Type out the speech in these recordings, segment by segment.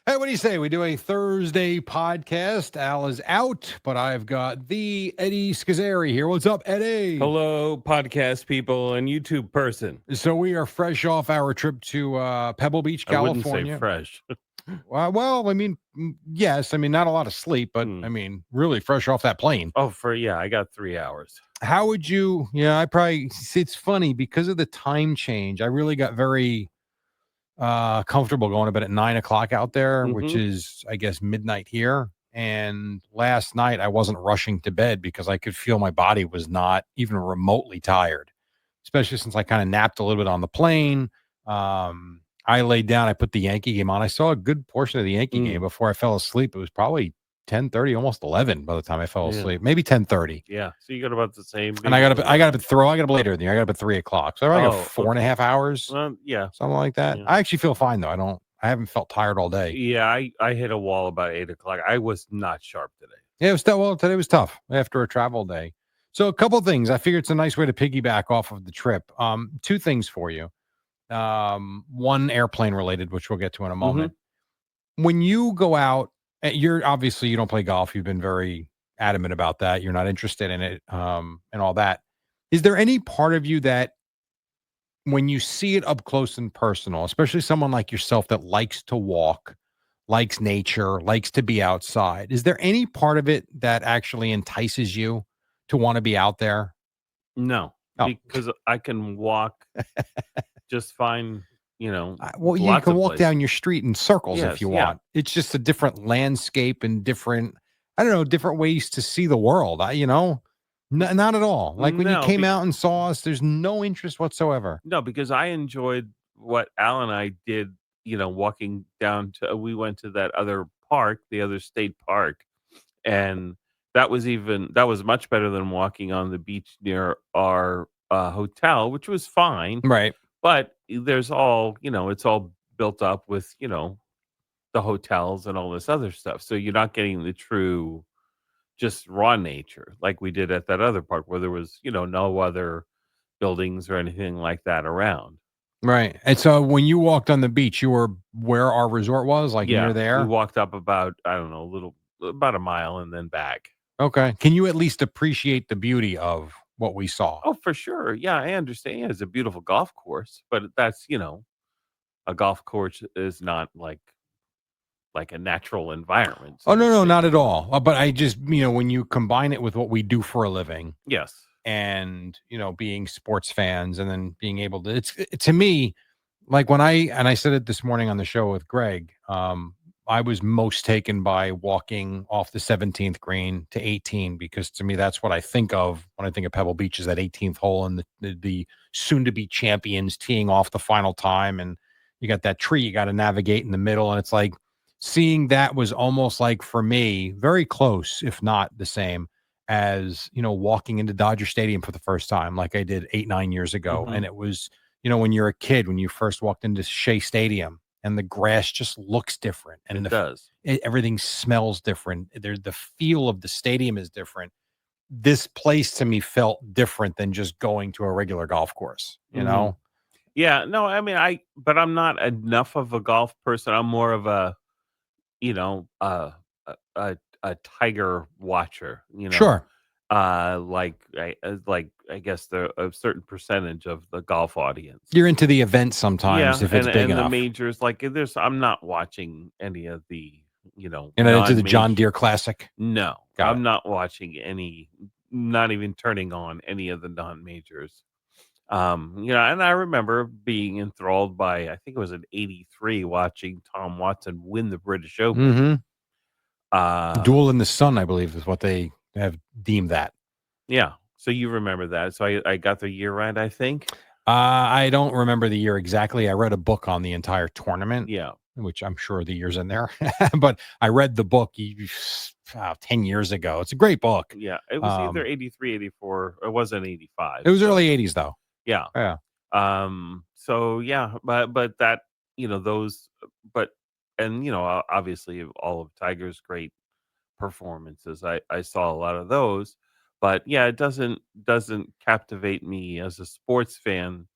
Hey, what do you say? We do a Thursday podcast. Al is out, but I've got the Eddie Scozzare here. What's up, Eddie? Hello, podcast people and YouTube person. So we are fresh off our trip to Pebble Beach, I wouldn't say California. fresh. Well, I mean, yes. I mean, not a lot of sleep, but I mean, really fresh off that plane. Oh, I got 3 hours. How would you? Yeah, it's funny because of the time change. I really got very comfortable going to bed at 9 o'clock out there, which is, I guess, midnight here. And last night I wasn't rushing to bed because I could feel my body was not even remotely tired, especially since I kind of napped a little bit on the plane. I laid down, I put the Yankee game on. I saw a good portion of the Yankee game before I fell asleep. It was probably 10:30, almost 11 by the time I fell asleep. Maybe 10:30. Yeah. So you got about the same. And I got up later in the year. I got up at 3 o'clock. So I got 4.5 hours. Yeah. Something like that. Yeah. I actually feel fine though. I haven't felt tired all day. Yeah. I hit a wall about 8 o'clock. I was not sharp today. Yeah, today was tough after a travel day. So a couple of things. I figured it's a nice way to piggyback off of the trip. Two things for you. One airplane related, which we'll get to in a moment. When you go out, you don't play golf. You've been very adamant about that. You're not interested in it, and all that. Is there any part of you that when you see it up close and personal, especially someone like yourself that likes to walk, likes nature, likes to be outside, is there any part of it that actually entices you to want to be out there? No, because I can walk just fine. You can walk down your street in circles if you want. It's just a different landscape and different ways to see the world. Not at all. Like when you came out and saw us, there's no interest whatsoever. No, because I enjoyed what Al and I did, walking down we went to that other park, the other state park. And that was much better than walking on the beach near our hotel, which was fine. Right. But there's it's all built up with, the hotels and all this other stuff. So you're not getting the true just raw nature like we did at that other park where there was, no other buildings or anything like that around. Right. And so when you walked on the beach, you were where our resort was, like near there? We walked up about, I don't know, about a mile and then back. Okay. Can you at least appreciate the beauty of what we saw? Oh, for sure. Yeah, I understand. It's a beautiful golf course, but that's, a golf course is not like a natural environment. Oh, no, not at all. But I just, when you combine it with what we do for a living. Yes. And, being sports fans and then being able to, to me, like when I said it this morning on the show with Greg, I was most taken by walking off the 17th green to 18, because to me, that's what I think of when I think of Pebble Beach, is that 18th hole and the soon to be champions teeing off the final time. And you got that tree you got to navigate in the middle. And it's like seeing that was almost like, for me, very close, if not the same as, walking into Dodger Stadium for the first time, like I did 8-9 years ago. And it was, when you're a kid, when you first walked into Shea Stadium, and the grass just looks different, and it does. Everything smells different. The feel of the stadium is different. This place to me felt different than just going to a regular golf course, you know? Yeah, no, I mean, but I'm not enough of a golf person. I'm more of a, a tiger watcher, Sure. I guess a certain percentage of the golf audience. You're into the event sometimes, if it's big enough. The majors, I'm not watching any of the, You're not into the John Deere Classic? No, I'm not watching any, not even turning on any of the non-majors. And I remember being enthralled by, I think it was in '83, watching Tom Watson win the British Open. Duel in the Sun, I believe, is what they have deemed that. Yeah. So you remember that. So I got the year right, I think. I don't remember the year exactly. I read a book on the entire tournament. Yeah. Which I'm sure the year's in there. But I read the book 10 years ago. It's a great book. Yeah. It was either 83, 84. It wasn't 85. It was early 80s, though. Yeah. Yeah. So, yeah. But that, obviously all of Tiger's great performances. I saw a lot of those. But yeah, it doesn't captivate me as a sports fan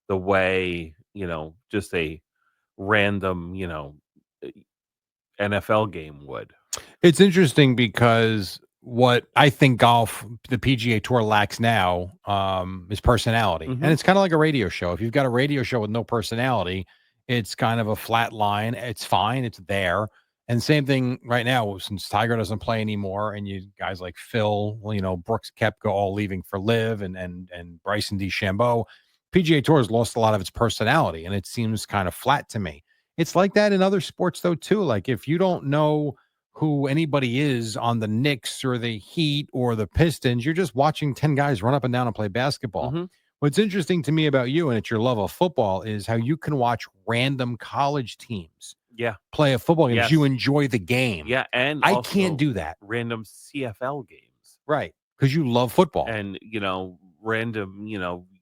the way, just a random, NFL game would. It's interesting because what I think golf, the PGA Tour lacks now, is personality, and Mhm. it's kind of like a radio show. If you've got a radio show with no personality, it's kind of a flat line. It's fine, it's there. And same thing right now, since Tiger doesn't play anymore, and you guys like Phil, well, Brooks Koepka all leaving for Live, and Bryson DeChambeau, PGA Tour has lost a lot of its personality, and it seems kind of flat to me. It's like that in other sports though too. Like if you don't know who anybody is on the Knicks or the Heat or the Pistons. You're just watching 10 guys run up and down and play basketball. Mhm. What's interesting to me about you, and it's your love of football, is how you can watch random college teams Yeah. play a football game. You Yes. enjoy the game. Yeah, and I can't also do that. random CFL games. Right. Because you love football. And, random,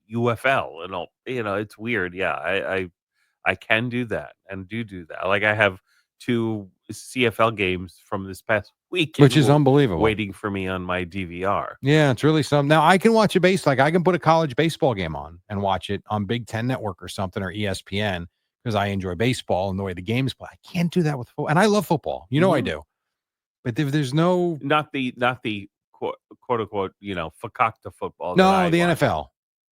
UFL and all, it's weird. Yeah, I can do that and do that. Like I have 2 CFL games from this past weekend Which is unbelievable. waiting for me on my DVR. Yeah, it's really something. Now I can watch like I can put a college baseball game on and watch it on Big Ten Network or something or ESPN because I enjoy baseball and the way the games play. I can't do that with football, and I love football. I Mhm. do. But if there's no Not the quote unquote, fakakta football that I the like. NFL,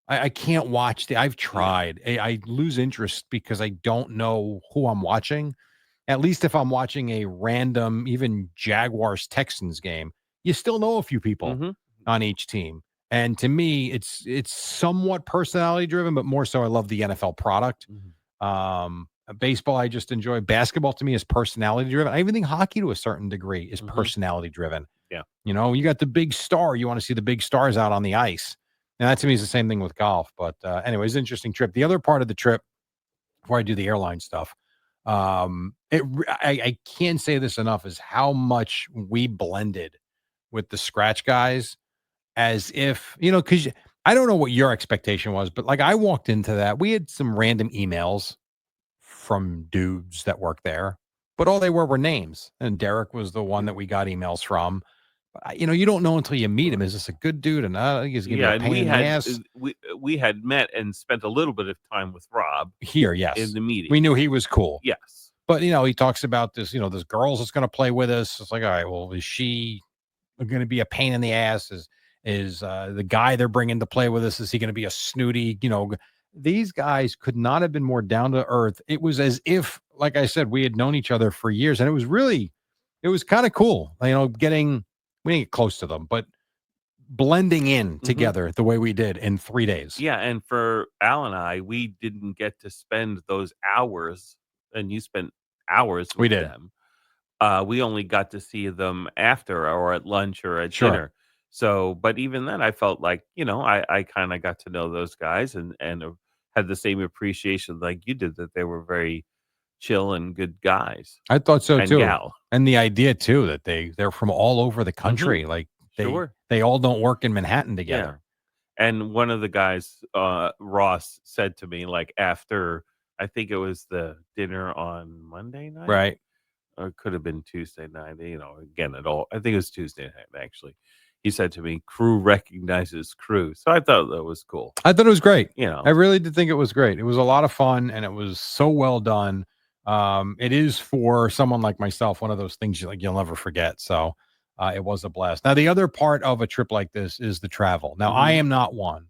I can't watch I've Yeah. tried. I lose interest because I don't know who I'm watching. At least if I'm watching a random, even Jaguars Texans game, you still know a few people Mhm. on each team. And to me, it's somewhat personality driven, but more so I love the NFL product. Mhm. Baseball, I just enjoy. Basketball to me is personality driven. I even think hockey to a certain degree is Mhm. personality driven. Yeah. You got the big star. You want to see the big stars out on the ice. And that to me is the same thing with golf. But anyways, interesting trip. The other part of the trip, before I do the airline stuff, I can't say this enough, is how much we blended with the scratch guys, as if, because I don't know what your expectation was, but like I walked into that, we had some random emails from dudes that work there, but all they were names. And Derek was the one that we got emails from. You don't know until you meet him. Is this a good dude? And I think he's going to be Yeah, a and pain we in the had ass. we had met and spent a little bit of time with Rob Here, in yes. the meeting. We knew he was cool. Yes. But, he talks about this, this girl that's going to play with us. It's like, all right, well, is she going to be a pain in the ass? Is the guy they're bringing to play with us, is he going to be a snooty, these guys could not have been more down to earth. It was as if, like I said, we had known each other for years, and it was kind of cool, we didn't get close to them, but blending in Mhm. together the way we did in 3 days. Yeah, and for Al and I, we didn't get to spend those hours, and you spent hours We with did. them. We only got to see them after or at lunch or at Sure. dinner. So, but even then, I felt like I kind of got to know those guys and had the same appreciation like you did, that they were very chill and good guys I thought so and too. gal. And the idea too that they're from all over the Mhm. country. Like Sure. they all don't work in Manhattan Yeah. together. And one of the guys, Ross, said to me, like, after I think it was the dinner on Monday night, Right. or it could have been Tuesday night, again, I think it was Tuesday night, actually. He said to me, crew recognizes crew. So I thought that was cool. I thought it was great. You know, I really did think it was great. It was a lot of fun and it was so well done. It is, for someone like myself, one of those things you'll never forget. So it was a blast. Now, the other part of a trip like this is the travel. Now, I Mhm. am not one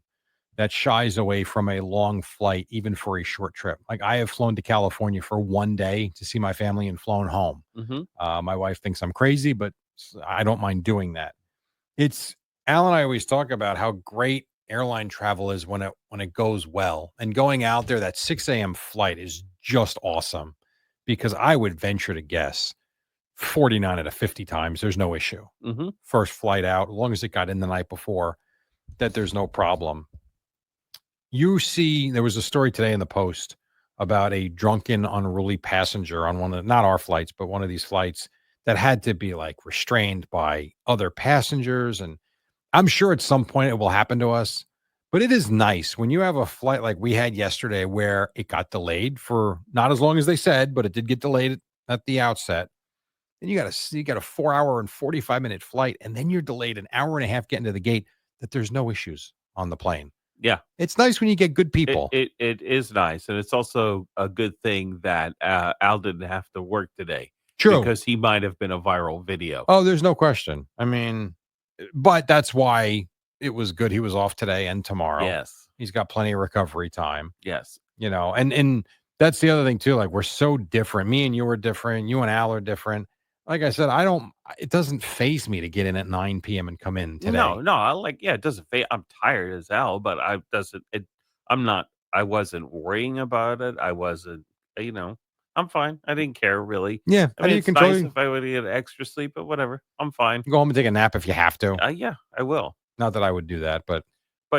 that shies away from a long flight, even for a short trip. Like I have flown to California for one day to see my family and flown home. Mhm. My wife thinks I'm crazy, but I don't mind doing that. It's Al and I always talk about how great airline travel is when it goes well. And going out there, that 6 a.m. flight is just awesome, because I would venture to guess 49 out of 50 times there's no issue. Mhm. First flight out, as long as it got in the night before, that there's no problem. There was a story today in the Post about a drunken, unruly passenger on one of, not our flights, but one of these flights, that had to be like restrained by other passengers. And I'm sure at some point it will happen to us, but it is nice when you have a flight like we had yesterday where it got delayed for not as long as they said, but it did get delayed at the outset. And you got a 4 hour and 45-minute flight, and then you're delayed an hour and a half getting to the gate, that there's no issues on the plane. Yeah. It's nice when you get good It, people. it it is nice, and it's also a good thing that Al didn't have to work today. True. because he might have been a viral video. Oh, there's no question. I mean, but that's why it was good he was off today and tomorrow. Yes. He's got plenty of recovery time, Yes. and that's the other thing too. Like, we're so different. Me and you are different. You and Al are different. Like I said, it doesn't faze me to get in at 9 p.m. and come in today. No, it doesn't fade. I'm tired as hell, but I wasn't worrying about it. I wasn't, I'm fine. I didn't care really. Yeah. I mean, it's nice if I would get extra sleep, but whatever. I'm fine. Go home and take a nap if you have to. Yeah, I will. Not that I would do that, but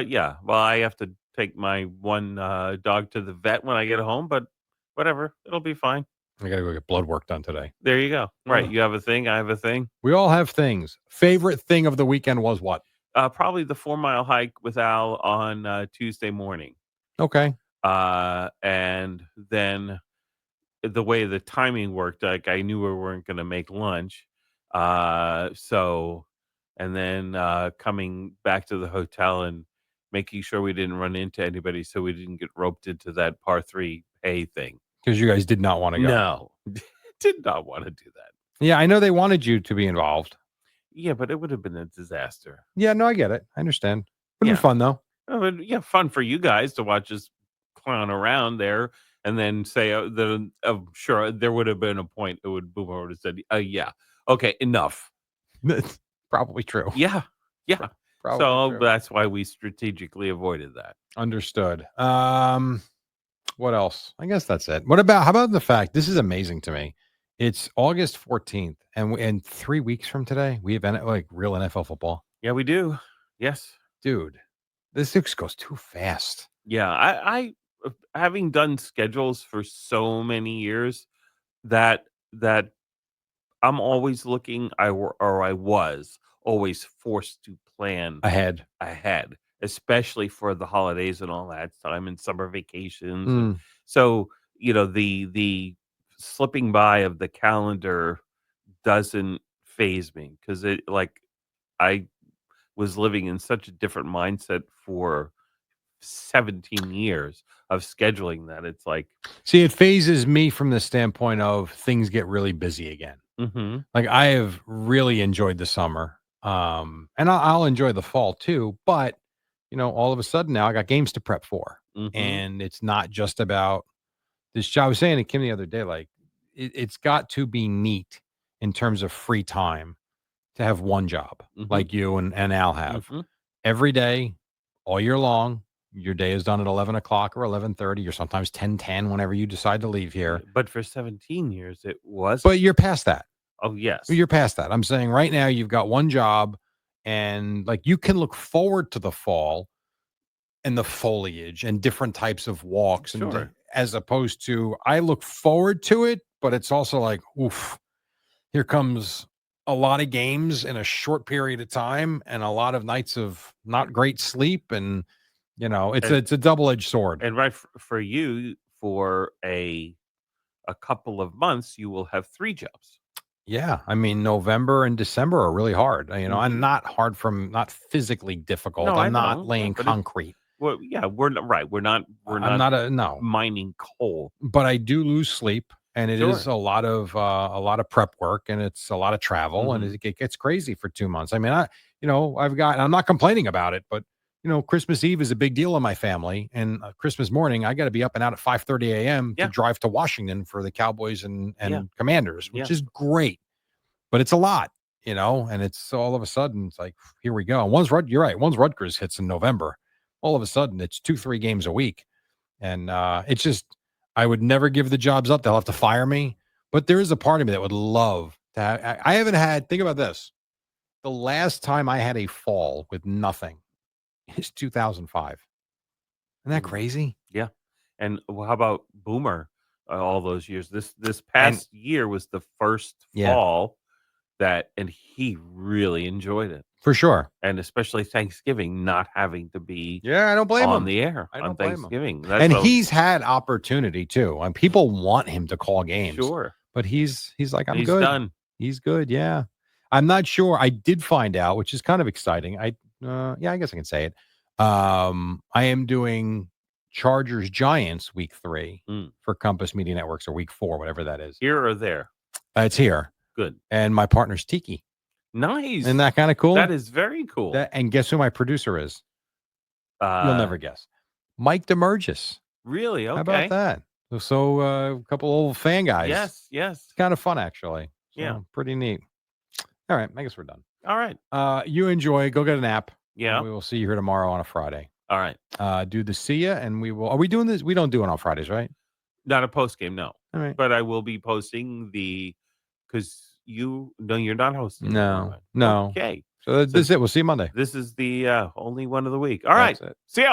yeah, well, I have to take my one dog to the vet when I get home, but whatever. It'll be fine. I got to go get blood work done today. There you go. Right. You have a thing. I have a thing. We all have things. Favorite thing of the weekend was what? Probably the 4-mile hike with Al on Tuesday morning. Okay. And then the way the timing worked, like I knew we weren't going to make lunch. So, and then coming back to the hotel and making sure we didn't run into anybody so we didn't get roped into that par 3 hay thing. Because you guys did not want to go. No, did not want to do that. Yeah, I know they wanted you to be involved. Yeah, but it would have been a disaster. Yeah, no, I get it. I understand. Would have been fun, though. Yeah, fun for you guys to watch us clown around there and then say sure there would have been a point it would boom over and said, yeah, okay, enough. Probably true. Yeah. Probably true. That's why we strategically avoided that. Understood. What else? I guess that's it. How about the fact, this is amazing to me. It's August 14th, and 3 weeks from today, we have real NFL football. Yeah, we do. Yes. Dude, this goes too fast. Yeah, I having done schedules for so many years that I'm always looking, I was always forced to plan Ahead, especially for the holidays and all that time and summer vacations. And so, the slipping by of the calendar doesn't faze me because I was living in such a different mindset for 17 years of scheduling that it's like, see, it phases me from the standpoint of things get really busy again. Like, I have really enjoyed the summer, and I'll enjoy the fall too. But all of a sudden now I got games to prep for, and it's not just about this job. I was saying to Kim the other day, like it's got to be neat in terms of free time to have one job like you and Al have every day, all year long. Your day is done at 11 o'clock or 11:30 or sometimes 10:10 whenever you decide to leave here. But for 17 years, it was. But you're past that. Oh, yes. You're past that. I'm saying right now you've got one job, and you can look forward to the fall and the foliage and different types of walks. Sure. And as opposed to, I look forward to it, but it's also like, oof, here comes a lot of games in a short period of time and a lot of nights of not great sleep. And, it's a double-edged sword. And right for you, for a couple of months, you will have 3 jobs. Yeah. I mean, November and December are really hard. I'm not hard not physically difficult. No, I'm not laying concrete. Well, yeah, we're not right. We're not mining coal. But I do lose sleep, and it is a lot of prep work, and it's a lot of travel, and it gets crazy for 2 months. I mean, I'm not complaining about it, but Christmas Eve is a big deal in my family, and Christmas morning I got to be up and out at 5:30 a.m. to drive to Washington for the Cowboys and Commanders, which is great, but it's a lot, and it's all of a sudden it's like, here we go. You're right. Once Rutgers hits in November, all of a sudden it's 2-3 games a week, and it's just, I would never give the jobs up. They'll have to fire me, but there is a part of me that would love to have. I haven't had. Think about this: the last time I had a fall with nothing is 2005. Isn't that crazy? Yeah. And how about Boomer? All those years. This past year was the first fall and he really enjoyed it for sure. And especially Thanksgiving, not having to be I don't blame him on the air on Thanksgiving. And he's had opportunity too. And people want him to call games. Sure. But he's like, I'm he's good. Done. He's good. Yeah. I'm not sure. I did find out, which is kind of exciting. I guess I can say it. I am doing Chargers Giants week 3 for Compass Media Networks, or week 4, whatever that is. Here or there? It's here. Good. And my partner's Tiki. Nice. Isn't that kind of cool? That is very cool. And guess who my producer is? You'll never guess. Mike DeMurgis. Really? Okay. How about that? So a couple old fan guys. Yes. It's kind of fun, actually. So, Yeah. Pretty neat. All right. I guess we're done. All right. You enjoy. Go get a nap. Yeah. We will see you here tomorrow on a Friday. All right. Do the see ya, and we will. Are we doing this? We don't do it on Fridays, right? Not a post game, no. All right. But I will be posting because you're not hosting. No. Okay. So this is it. We'll see you Monday. This is the only one of the week. All right. That's it. See ya.